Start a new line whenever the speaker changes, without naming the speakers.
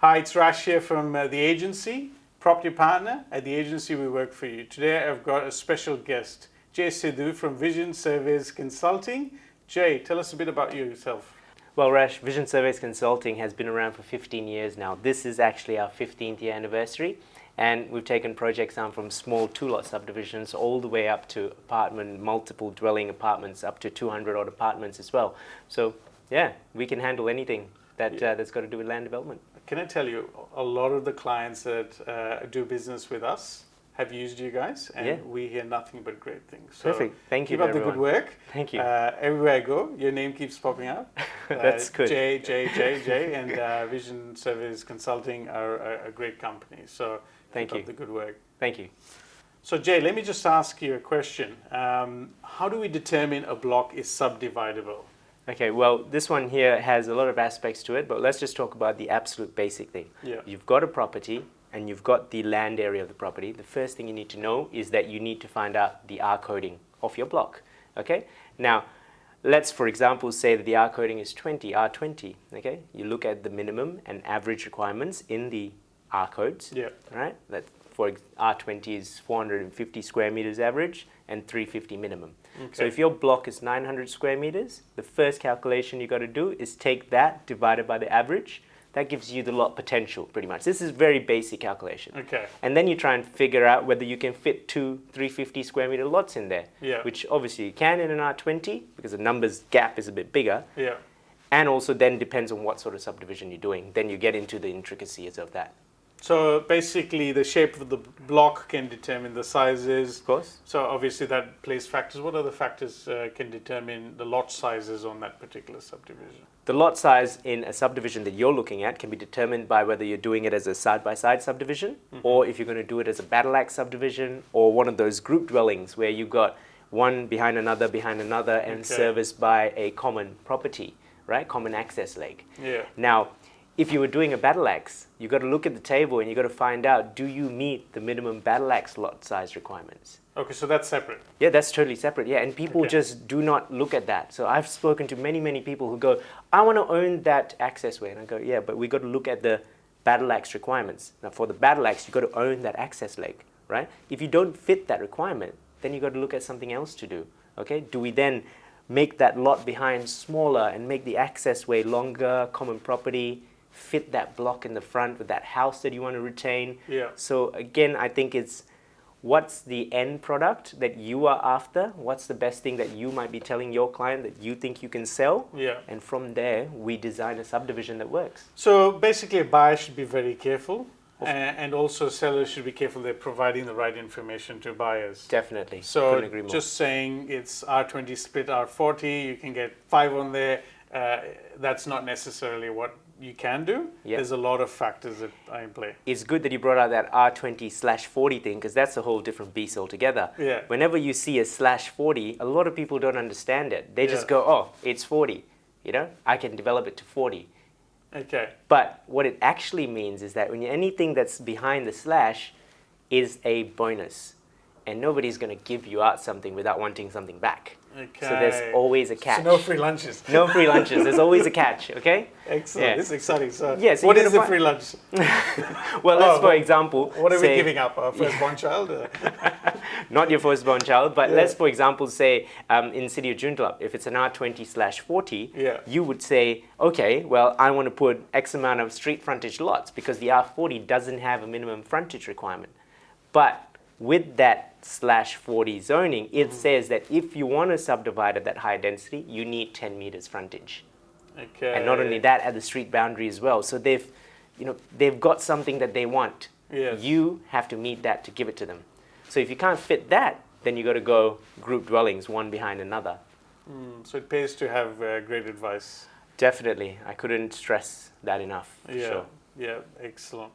Hi, it's Rash here from the agency, property partner at the agency we work for you. Today I've got a special guest, Jay Sidhu from Vision Surveys Consulting. Jay, tell us a bit about yourself.
Well, Rash, Vision Surveys Consulting has been around for 15 years now. This is actually our 15th year anniversary, and we've taken projects on from small two-lot subdivisions all the way up to multiple dwelling apartments, up to 200 odd apartments as well. So yeah, we can handle anything that's got to do with land development.
Can I tell you, a lot of the clients that do business with us have used you guys, and we hear nothing but great things. So
perfect. Thank you.
Keep up the good work.
Thank you.
Everywhere I go, your name keeps popping up.
That's good.
Jay, and Vision Surveys Consulting are a great company. So keep up the good work.
Thank you.
So Jay, let me just ask you a question. How do we determine a block is subdividable?
Okay, well, this one here has a lot of aspects to it, but let's just talk about the absolute basic thing.
Yeah.
You've got a property and you've got the land area of the property. The first thing you need to know is that you need to find out the R coding of your block. Okay? Now, let's, for example, say that the R coding is R20. Okay? You look at the minimum and average requirements in the R codes.
Yeah.
Right? That for R20 is 450 square meters average and 350 minimum. Okay. So if your block is 900 square meters, the first calculation you got to do is take that divided by the average. That gives you the lot potential, pretty much. This is very basic calculation.
Okay.
And then you try and figure out whether you can fit two 350 square meter lots in there.
Yeah.
Which obviously you can in an R20 because the numbers gap is a bit bigger.
Yeah.
And also then depends on what sort of subdivision you're doing. Then you get into the intricacies of that.
So basically the shape of the block can determine the sizes.
Of course.
So obviously that plays factors. What other factors can determine the lot sizes on that particular subdivision?
The lot size in a subdivision that you're looking at can be determined by whether you're doing it as a side-by-side subdivision, or if you're going to do it as a battle axe subdivision, or one of those group dwellings where you've got one behind another, and serviced by a common property, right? Common access leg.
Yeah.
Now, if you were doing a battle axe, you've got to look at the table and you've got to find out, do you meet the minimum battle axe lot size requirements?
Okay, so that's separate.
Yeah, that's totally separate. Yeah, and people just do not look at that. So I've spoken to many people who go, I want to own that access way. And I go, yeah, but we've got to look at the battle axe requirements. Now, for the battle axe, you've got to own that access leg, right? If you don't fit that requirement, then you've got to look at something else to do, okay? Do we then make that lot behind smaller and make the access way longer, common property, fit that block in the front with that house that you want to retain?
Yeah.
So again, I think it's what's the end product that you are after? What's the best thing that you might be telling your client that you think you can sell?
Yeah.
And from there, we design a subdivision that works.
So basically a buyer should be very careful, and also sellers should be careful they're providing the right information to buyers.
Definitely.
So
couldn't agree more.
just saying it's R20 split R40, you can get 5 on there, that's not necessarily what you can do.
Yep.
There's a lot of factors that are in play.
It's good that you brought out that R20/40 thing, because that's a whole different beast altogether.
Yeah.
Whenever you see a /40, a lot of people don't understand it. They just go, oh, it's 40. You know, I can develop it to 40.
Okay.
But what it actually means is that when anything that's behind the slash is a bonus, and nobody's going to give you out something without wanting something back.
Okay.
So there's always a catch.
So no free lunches.
No free lunches. There's always a catch, okay?
Excellent.
Yeah.
This is exciting. So,
so
what is the free lunch?
Well, let's, for example,
what are we giving up? Our firstborn child?
Not your firstborn child, but let's, for example, say in City of Joondalup, if it's an R20/40, you would say, okay, well, I want to put X amount of street frontage lots because the R40 doesn't have a minimum frontage requirement. But with that /40 zoning, it says that if you want to subdivide at that high density, you need 10 meters frontage.
Okay.
And not only that, at the street boundary as well. So they've got something that they want.
Yes.
You have to meet that to give it to them. So if you can't fit that, then you got to go group dwellings, one behind another.
So it pays to have great advice.
Definitely. I couldn't stress that enough.
Yeah.
Sure.
Yeah. Excellent.